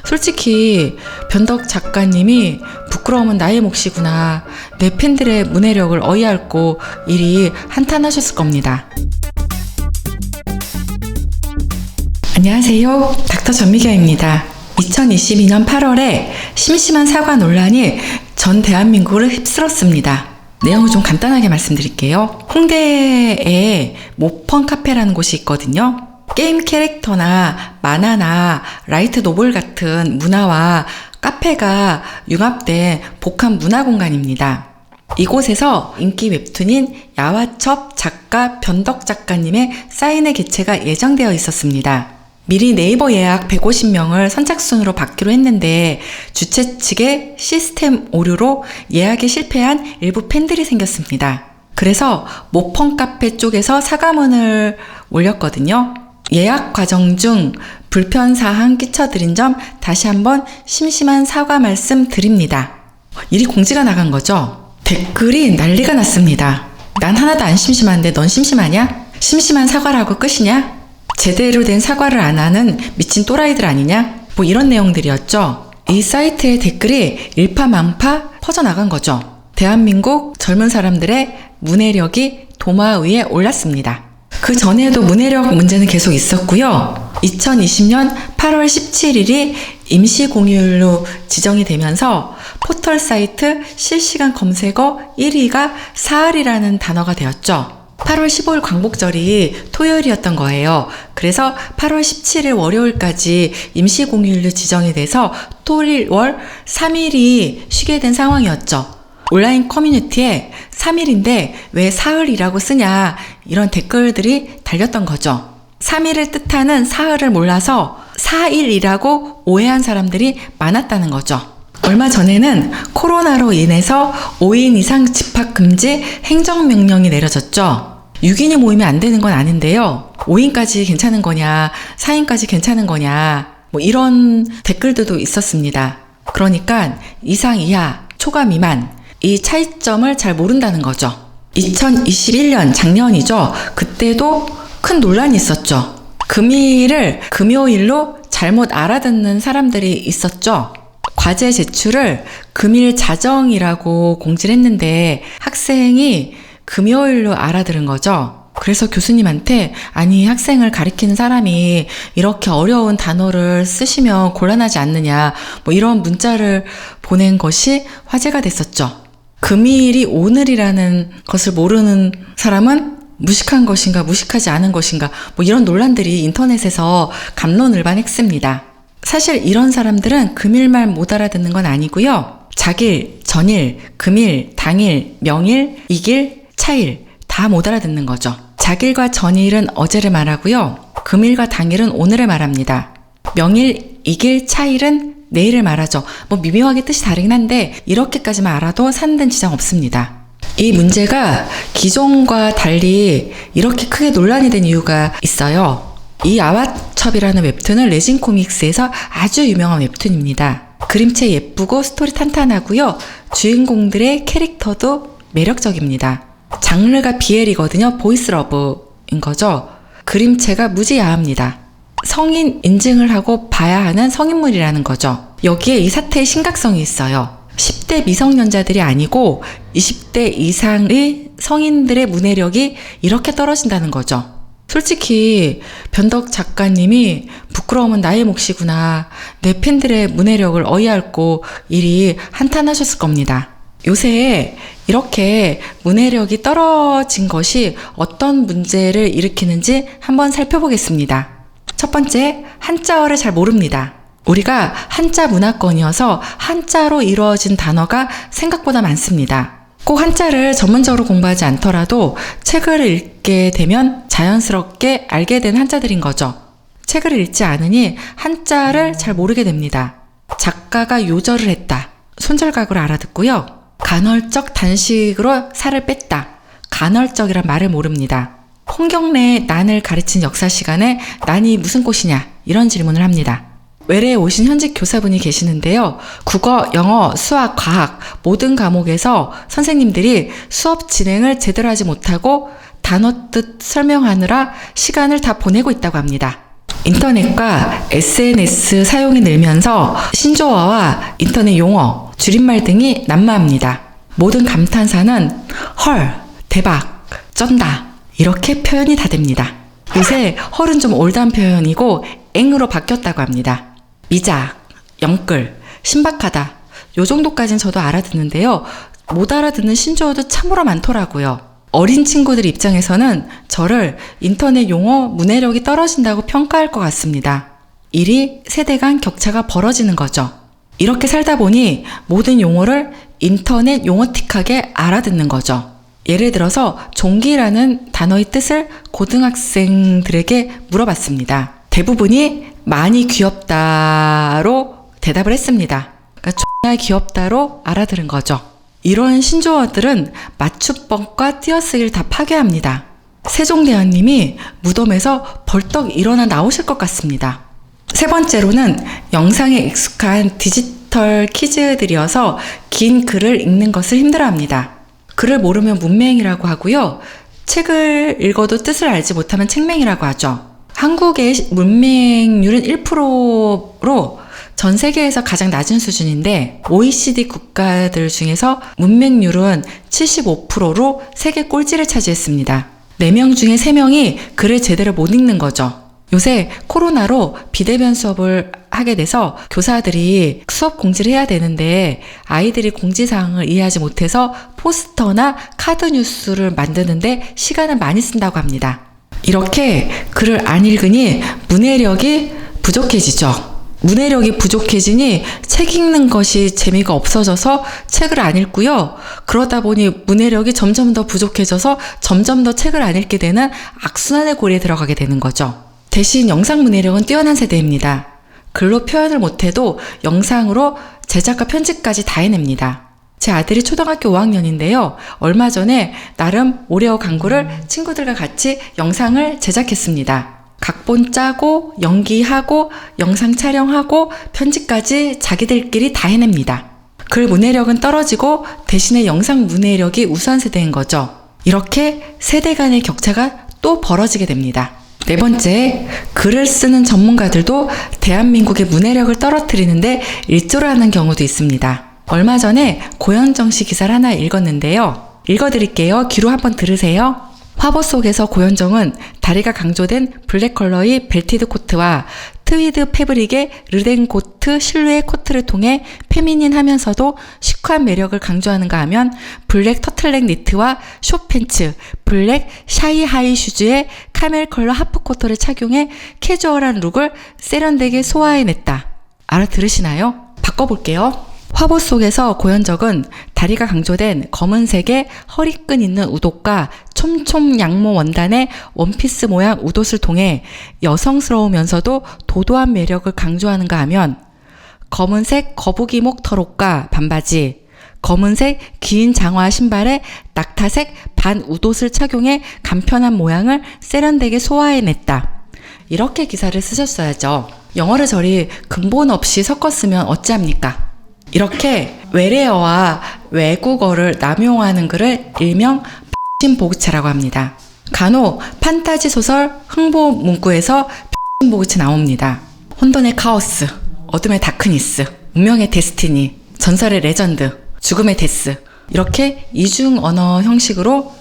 솔직히 변덕 작가님이 부끄러움은 나의 몫이구나. 내 팬들의 문해력을 어이없고 일이 한탄하셨을 겁니다. 안녕하세요. 닥터 전미경입니다. 2022년 8월에 심심한 사과 논란이 전 대한민국을 휩쓸었습니다. 내용을 좀 간단하게 말씀드릴게요. 홍대에 모펀 카페라는 곳이 있거든요. 게임 캐릭터나 만화나 라이트 노블 같은 문화와 카페가 융합된 복합 문화 공간입니다. 이곳에서 인기 웹툰인 야화첩 작가 변덕 작가님의 사인회 개최가 예정되어 있었습니다. 미리 네이버 예약 150명을 선착순으로 받기로 했는데 주최 측의 시스템 오류로 예약에 실패한 일부 팬들이 생겼습니다. 그래서 모펀 카페 쪽에서 사과문을 올렸거든요. 예약 과정 중 불편사항 끼쳐드린 점 다시 한번 심심한 사과 말씀 드립니다. 일이 공지가 나간 거죠. 댓글이 난리가 났습니다. 난 하나도 안 심심한데 넌 심심하냐? 심심한 사과라고 끝이냐? 제대로 된 사과를 안 하는 미친 또라이들 아니냐? 뭐 이런 내용들이었죠. 이 사이트의 댓글이 일파만파 퍼져나간 거죠. 대한민국 젊은 사람들의 문해력이 도마 위에 올랐습니다. 그 전에도 문해력 문제는 계속 있었고요. 2020년 8월 17일이 임시 공휴일로 지정이 되면서 포털 사이트 실시간 검색어 1위가 사흘이라는 단어가 되었죠. 8월 15일 광복절이 토요일이었던 거예요. 그래서 8월 17일 월요일까지 임시 공휴일로 지정이 돼서 토일 월 3일이 쉬게 된 상황이었죠. 온라인 커뮤니티에 3일인데 왜 사흘이라고 쓰냐 이런 댓글들이 달렸던 거죠. 3일을 뜻하는 사흘을 몰라서 4일이라고 오해한 사람들이 많았다는 거죠. 얼마 전에는 코로나로 인해서 5인 이상 집합금지 행정명령이 내려졌죠. 6인이 모이면 안 되는 건 아닌데요. 5인까지 괜찮은 거냐, 4인까지 괜찮은 거냐, 뭐 이런 댓글들도 있었습니다. 그러니까 이상, 이하, 초과, 미만 이 차이점을 잘 모른다는 거죠. 2021년 작년이죠. 그때도 큰 논란이 있었죠. 금일을 금요일로 잘못 알아듣는 사람들이 있었죠. 과제 제출을 금일 자정이라고 공지를 했는데 학생이 금요일로 알아들은 거죠. 그래서 교수님한테 아니 학생을 가리키는 사람이 이렇게 어려운 단어를 쓰시면 곤란하지 않느냐 뭐 이런 문자를 보낸 것이 화제가 됐었죠. 금일이 오늘이라는 것을 모르는 사람은 무식한 것인가 무식하지 않은 것인가 뭐 이런 논란들이 인터넷에서 갑론을반했습니다. 사실 이런 사람들은 금일만 못 알아듣는 건 아니고요. 작일, 전일, 금일, 당일, 명일, 이길, 차일 다 못 알아듣는 거죠. 작일과 전일은 어제를 말하고요. 금일과 당일은 오늘을 말합니다. 명일, 이길, 차일은 내일을 말하죠. 뭐 미묘하게 뜻이 다르긴 한데 이렇게까지만 알아도 사는 지장 없습니다. 이 문제가 기존과 달리 이렇게 크게 논란이 된 이유가 있어요. 이 야화첩이라는 웹툰은 레진 코믹스에서 아주 유명한 웹툰입니다. 그림체 예쁘고 스토리 탄탄하고요. 주인공들의 캐릭터도 매력적입니다. 장르가 BL이거든요. 보이스 러브인 거죠. 그림체가 무지 야합니다. 성인 인증을 하고 봐야 하는 성인물이라는 거죠. 여기에 이 사태의 심각성이 있어요. 10대 미성년자들이 아니고 20대 이상의 성인들의 문해력이 이렇게 떨어진다는 거죠. 솔직히 변덕 작가님이 부끄러움은 나의 몫이구나. 내 팬들의 문해력을 어이없고 일이 한탄하셨을 겁니다. 요새 이렇게 문해력이 떨어진 것이 어떤 문제를 일으키는지 한번 살펴보겠습니다. 첫 번째, 한자어를 잘 모릅니다. 우리가 한자 문화권이어서 한자로 이루어진 단어가 생각보다 많습니다. 꼭 한자를 전문적으로 공부하지 않더라도 책을 읽게 되면 자연스럽게 알게 된 한자들인 거죠. 책을 읽지 않으니 한자를 잘 모르게 됩니다. 작가가 요절을 했다. 손절각으로 알아듣고요. 간헐적 단식으로 살을 뺐다. 간헐적이란 말을 모릅니다. 홍경래의 난을 가르친 역사 시간에 난이 무슨 꽃이냐 이런 질문을 합니다. 외래에 오신 현직 교사분이 계시는데요. 국어, 영어, 수학, 과학 모든 과목에서 선생님들이 수업 진행을 제대로 하지 못하고 단어 뜻 설명하느라 시간을 다 보내고 있다고 합니다. 인터넷과 SNS 사용이 늘면서 신조어와 인터넷 용어, 줄임말 등이 난무합니다. 모든 감탄사는 헐, 대박, 쩐다 이렇게 표현이 다 됩니다. 요새 헐은 좀 올드한 표현이고 앵으로 바뀌었다고 합니다. 미작, 영끌, 신박하다 요 정도까지는 저도 알아듣는데요. 못 알아듣는 신조어도 참으로 많더라고요. 어린 친구들 입장에서는 저를 인터넷 용어 문해력이 떨어진다고 평가할 것 같습니다. 일이 세대 간 격차가 벌어지는 거죠. 이렇게 살다 보니 모든 용어를 인터넷 용어틱하게 알아듣는 거죠. 예를 들어서 종기라는 단어의 뜻을 고등학생들에게 물어봤습니다. 대부분이 많이 귀엽다로 대답을 했습니다. 그러니까 존나 귀엽다로 알아들은 거죠. 이런 신조어들은 맞춤법과 띄어쓰기를 다 파괴합니다. 세종대왕님이 무덤에서 벌떡 일어나 나오실 것 같습니다. 세 번째로는 영상에 익숙한 디지털 키즈들이어서 긴 글을 읽는 것을 힘들어합니다. 글을 모르면 문맹이라고 하고요. 책을 읽어도 뜻을 알지 못하면 책맹이라고 하죠. 한국의 문맹률은 1%로 전 세계에서 가장 낮은 수준인데 OECD 국가들 중에서 문맹률은 75%로 세계 꼴찌를 차지했습니다. 4명 중에 3명이 글을 제대로 못 읽는 거죠. 요새 코로나로 비대면 수업을 하게 돼서 교사들이 수업 공지를 해야 되는데 아이들이 공지사항을 이해하지 못해서 포스터나 카드 뉴스를 만드는데 시간을 많이 쓴다고 합니다. 이렇게 글을 안 읽으니 문해력이 부족해지죠. 문해력이 부족해지니 책 읽는 것이 재미가 없어져서 책을 안 읽고요. 그러다 보니 문해력이 점점 더 부족해져서 점점 더 책을 안 읽게 되는 악순환의 고리에 들어가게 되는 거죠. 대신 영상 문해력은 뛰어난 세대입니다. 글로 표현을 못해도 영상으로 제작과 편집까지 다 해냅니다. 제 아들이 초등학교 5학년인데요. 얼마 전에 나름 오레오 광고를 친구들과 같이 영상을 제작했습니다. 각본 짜고 연기하고 영상 촬영하고 편집까지 자기들끼리 다 해냅니다. 글 문해력은 떨어지고 대신에 영상 문해력이 우수한 세대인 거죠. 이렇게 세대 간의 격차가 또 벌어지게 됩니다. 네 번째, 글을 쓰는 전문가들도 대한민국의 문해력을 떨어뜨리는데 일조를 하는 경우도 있습니다. 얼마 전에 고현정 씨 기사를 하나 읽었는데요. 읽어드릴게요. 귀로 한번 들으세요. 화보 속에서 고현정은 다리가 강조된 블랙 컬러의 벨티드 코트와 트위드 패브릭의 르덴코트 실루엣 코트를 통해 페미닌하면서도 시크한 매력을 강조하는가 하면 블랙 터틀넥 니트와 숏팬츠, 블랙 샤이 하이 슈즈에 카멜 컬러 하프코트를 착용해 캐주얼한 룩을 세련되게 소화해냈다. 알아들으시나요? 바꿔볼게요. 화보 속에서 고현정은 다리가 강조된 검은색의 허리끈 있는 우옷과 촘촘 양모 원단의 원피스 모양 우옷을 통해 여성스러우면서도 도도한 매력을 강조하는가 하면 검은색 거북이목 털옷과 반바지, 검은색 긴 장화 신발에 낙타색 반 우옷을 착용해 간편한 모양을 세련되게 소화해냈다. 이렇게 기사를 쓰셨어야죠. 영어를 저리 근본 없이 섞었으면 어찌합니까? 이렇게 외래어와 외국어를 남용하는 글을 일명 보그체라고 합니다. 간혹 판타지 소설 흥보 문구에서 보그체 나옵니다. 혼돈의 카오스, 어둠의 다크니스, 운명의 데스티니, 전설의 레전드, 죽음의 데스 이렇게 이중 언어 형식으로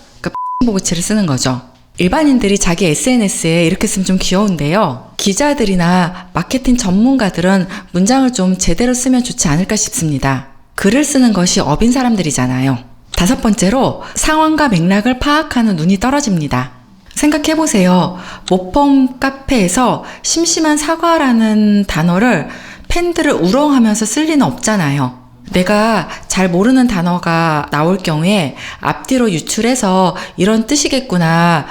보그체를 쓰는 거죠. 일반인들이 자기 SNS에 이렇게 쓰면 좀 귀여운데요. 기자들이나 마케팅 전문가들은 문장을 좀 제대로 쓰면 좋지 않을까 싶습니다. 글을 쓰는 것이 업인 사람들이잖아요. 5번째로 상황과 맥락을 파악하는 눈이 떨어집니다. 생각해보세요. 모범 카페에서 심심한 사과라는 단어를 팬들을 우롱하면서 쓸 리는 없잖아요. 내가 잘 모르는 단어가 나올 경우에 앞뒤로 유출해서 이런 뜻이겠구나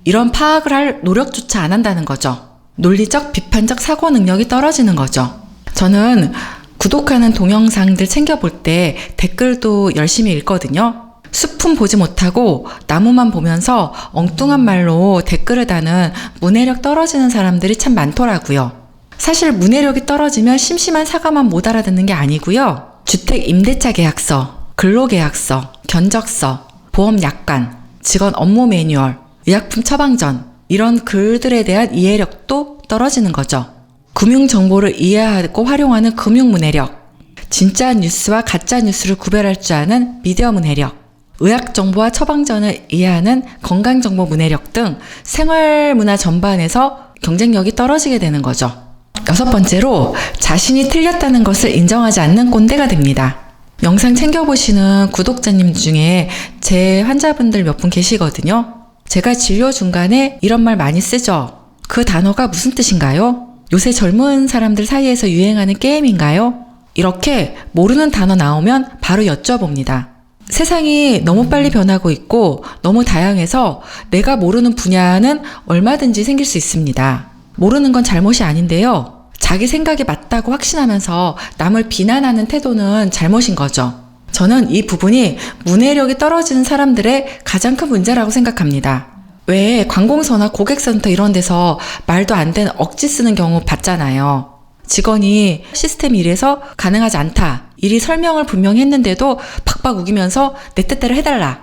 이런 파악을 할 노력조차 안 한다는 거죠. 논리적, 비판적 사고 능력이 떨어지는 거죠. 저는 구독하는 동영상들 챙겨볼 때 댓글도 열심히 읽거든요. 숲은 보지 못하고 나무만 보면서 엉뚱한 말로 댓글을 다는 문해력 떨어지는 사람들이 참 많더라고요. 사실 문해력이 떨어지면 심심한 사과만 못 알아듣는 게 아니고요. 주택 임대차 계약서, 근로계약서, 견적서, 보험 약관, 직원 업무 매뉴얼, 의약품 처방전 이런 글들에 대한 이해력도 떨어지는 거죠. 금융 정보를 이해하고 활용하는 금융 문해력, 진짜 뉴스와 가짜 뉴스를 구별할 줄 아는 미디어 문해력, 의학 정보와 처방전을 이해하는 건강 정보 문해력 등 생활 문화 전반에서 경쟁력이 떨어지게 되는 거죠. 6번째로 자신이 틀렸다는 것을 인정하지 않는 꼰대가 됩니다. 영상 챙겨보시는 구독자님 중에 제 환자분들 몇 분 계시거든요. 제가 진료 중간에 이런 말 많이 쓰죠. 그 단어가 무슨 뜻인가요? 요새 젊은 사람들 사이에서 유행하는 게임인가요? 이렇게 모르는 단어 나오면 바로 여쭤봅니다. 세상이 너무 빨리 변하고 있고 너무 다양해서 내가 모르는 분야는 얼마든지 생길 수 있습니다. 모르는 건 잘못이 아닌데요. 자기 생각이 맞다고 확신하면서 남을 비난하는 태도는 잘못인 거죠. 저는 이 부분이 문해력이 떨어지는 사람들의 가장 큰 문제라고 생각합니다. 왜 관공서나 고객센터 이런 데서 말도 안 되는 억지 쓰는 경우 봤잖아요. 직원이 시스템이 이래서 가능하지 않다. 일이 설명을 분명히 했는데도 팍팍 우기면서 내 뜻대로 해달라.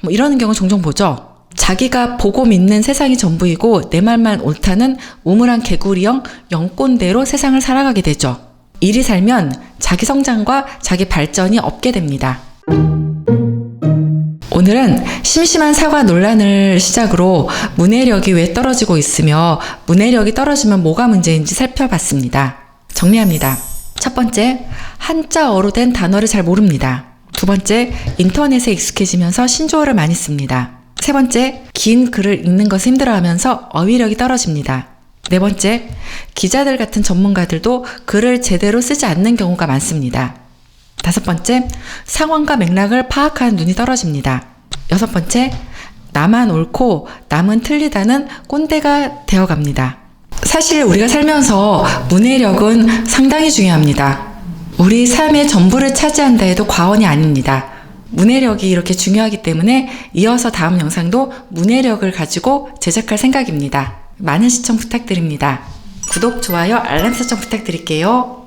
이러는 경우 종종 보죠. 자기가 보고 믿는 세상이 전부이고 내 말만 옳다는 우물한 개구리형 영꼰대로 세상을 살아가게 되죠. 이리 살면 자기 성장과 자기 발전이 없게 됩니다. 오늘은 심심한 사과 논란을 시작으로 문해력이 왜 떨어지고 있으며 문해력이 떨어지면 뭐가 문제인지 살펴봤습니다. 정리합니다. 첫 번째, 한자어로 된 단어를 잘 모릅니다. 두 번째, 인터넷에 익숙해지면서 신조어를 많이 씁니다. 세 번째, 긴 글을 읽는 것을 힘들어하면서 어휘력이 떨어집니다. 네 번째, 기자들 같은 전문가들도 글을 제대로 쓰지 않는 경우가 많습니다. 다섯 번째, 상황과 맥락을 파악하는 눈이 떨어집니다. 여섯 번째, 나만 옳고 남은 틀리다는 꼰대가 되어갑니다. 사실 우리가 살면서 문해력은 상당히 중요합니다. 우리 삶의 전부를 차지한다 해도 과언이 아닙니다. 문해력이 이렇게 중요하기 때문에 이어서 다음 영상도 문해력을 가지고 제작할 생각입니다. 많은 시청 부탁드립니다. 구독, 좋아요, 알람 설정 부탁드릴게요.